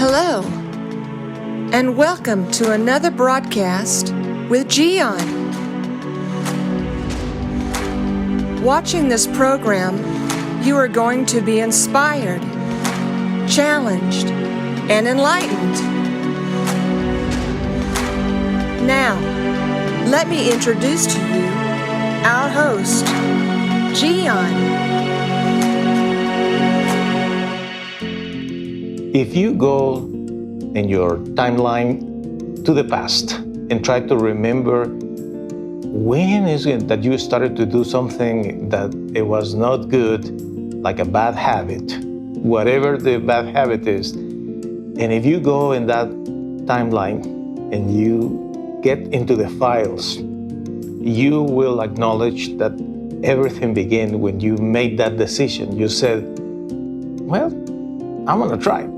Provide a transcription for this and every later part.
Hello, and welcome to another broadcast with Gian. Watching this program, you are going to be inspired, challenged, and enlightened. Now, let me introduce to you our host, Gian. If you go in your timeline to the past and try to remember when is it that you started to do something that it was not good, like a bad habit, whatever the bad habit is, and if you go in that timeline and you get into the files, you will acknowledge that everything began when you made that decision. You said, well, I'm gonna try.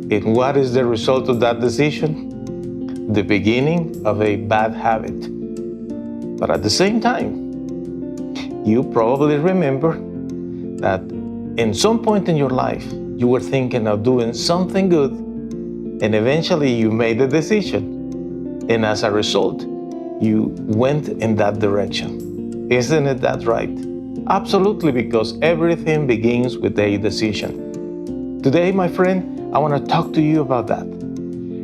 And what is the result of that decision? The beginning of a bad habit. But at the same time, you probably remember that in some point in your life, you were thinking of doing something good, and eventually you made the decision. And as a result, you went in that direction. Isn't it that right? Absolutely, because everything begins with a decision. Today, my friend, I want to talk to you about that.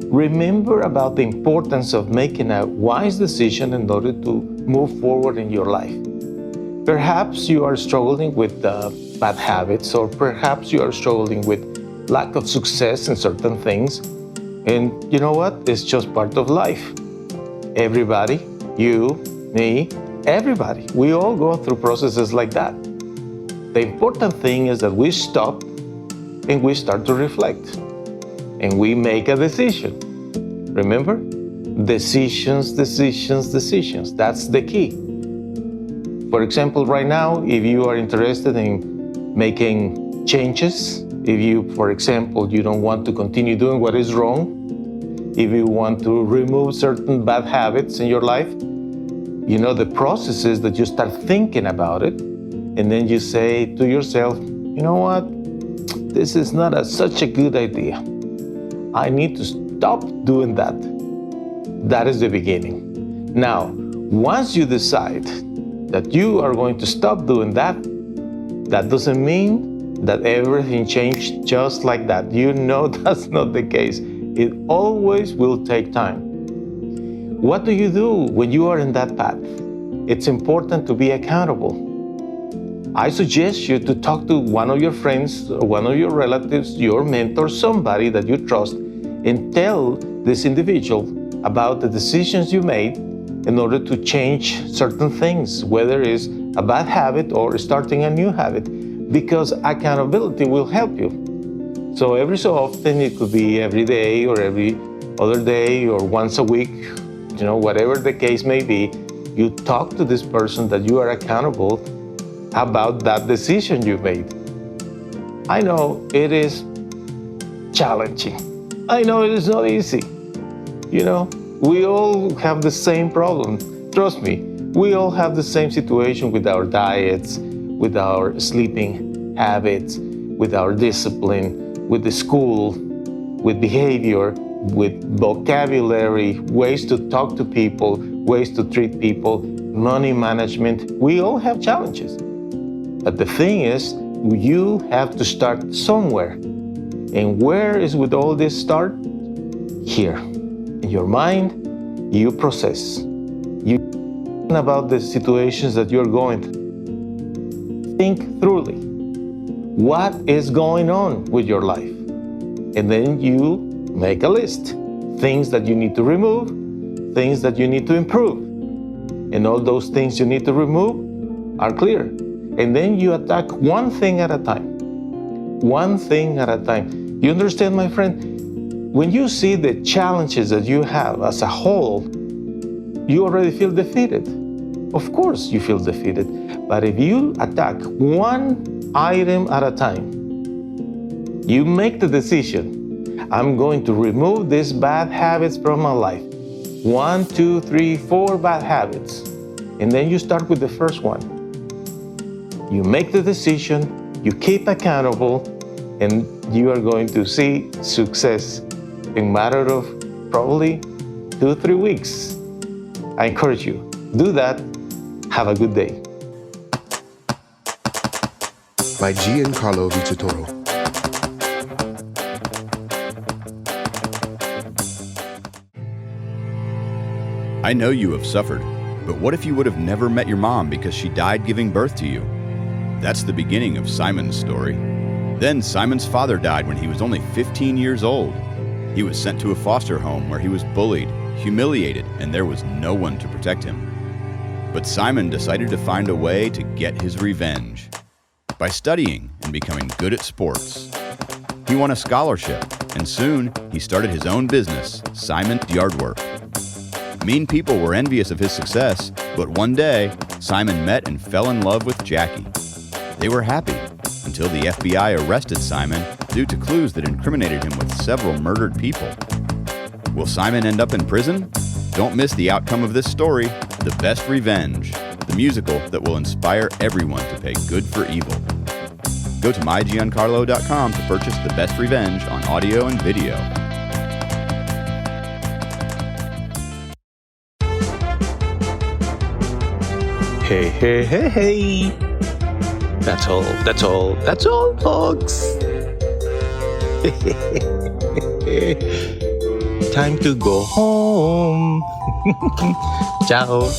Remember about the importance of making a wise decision in order to move forward in your life. Perhaps you are struggling with bad habits, or perhaps you are struggling with lack of success in certain things. And you know what? It's just part of life. Everybody, you, me, everybody, we all go through processes like that. The important thing is that we stop and we start to reflect and we make a decision. Remember? Decisions. That's the key. For example, right now, if you are interested in making changes, if you, for example, you don't want to continue doing what is wrong, if you want to remove certain bad habits in your life, you know, the process is that you start thinking about it, and then you say to yourself, you know what? This is not such a good idea. I need to stop doing that. That is the beginning. Now, once you decide that you are going to stop doing that, that doesn't mean that everything changed just like that. You know that's not the case. It always will take time. What do you do when you are in that path? It's important to be accountable. I suggest you to talk to one of your friends, or one of your relatives, your mentor, somebody that you trust, and tell this individual about the decisions you made in order to change certain things, whether it's a bad habit or starting a new habit, because accountability will help you. So every so often, it could be every day or every other day or once a week, you know, whatever the case may be, you talk to this person that you are accountable about that decision you made. I know it is challenging. I know it is not easy. You know, we all have the same problem. Trust me, we all have the same situation with our diets, with our sleeping habits, with our discipline, with the school, with behavior, with vocabulary, ways to talk to people, ways to treat people, money management. We all have challenges. But the thing is, you have to start somewhere. And where is with all this start? Here. In your mind, you process. You think about the situations that you're going through. Think thoroughly. What is going on with your life? And then you make a list. Things that you need to remove, things that you need to improve. And all those things you need to remove are clear. And then you attack one thing at a time. One thing at a time. You understand, my friend? When you see the challenges that you have as a whole, you already feel defeated. Of course you feel defeated. But if you attack one item at a time, you make the decision, I'm going to remove these bad habits from my life. 1, 2, 3, 4 bad habits. And then you start with the first one. You make the decision, you keep accountable, and you are going to see success in a matter of probably 2-3 weeks. I encourage you, do that. Have a good day. By Giancarlo Vincitoro. I know you have suffered, but what if you would have never met your mom because she died giving birth to you? That's the beginning of Simon's story. Then Simon's father died when he was only 15 years old. He was sent to a foster home where he was bullied, humiliated, and there was no one to protect him. But Simon decided to find a way to get his revenge by studying and becoming good at sports. He won a scholarship, and soon he started his own business, Simon's Yardwork. Mean people were envious of his success, but one day, Simon met and fell in love with Jackie. They were happy until the FBI arrested Simon due to clues that incriminated him with several murdered people. Will Simon end up in prison? Don't miss the outcome of this story, The Best Revenge, the musical that will inspire everyone to pay good for evil. Go to mygiancarlo.com to purchase The Best Revenge on audio and video. Hey, hey, hey, hey. That's all, folks. Time to go home. Ciao.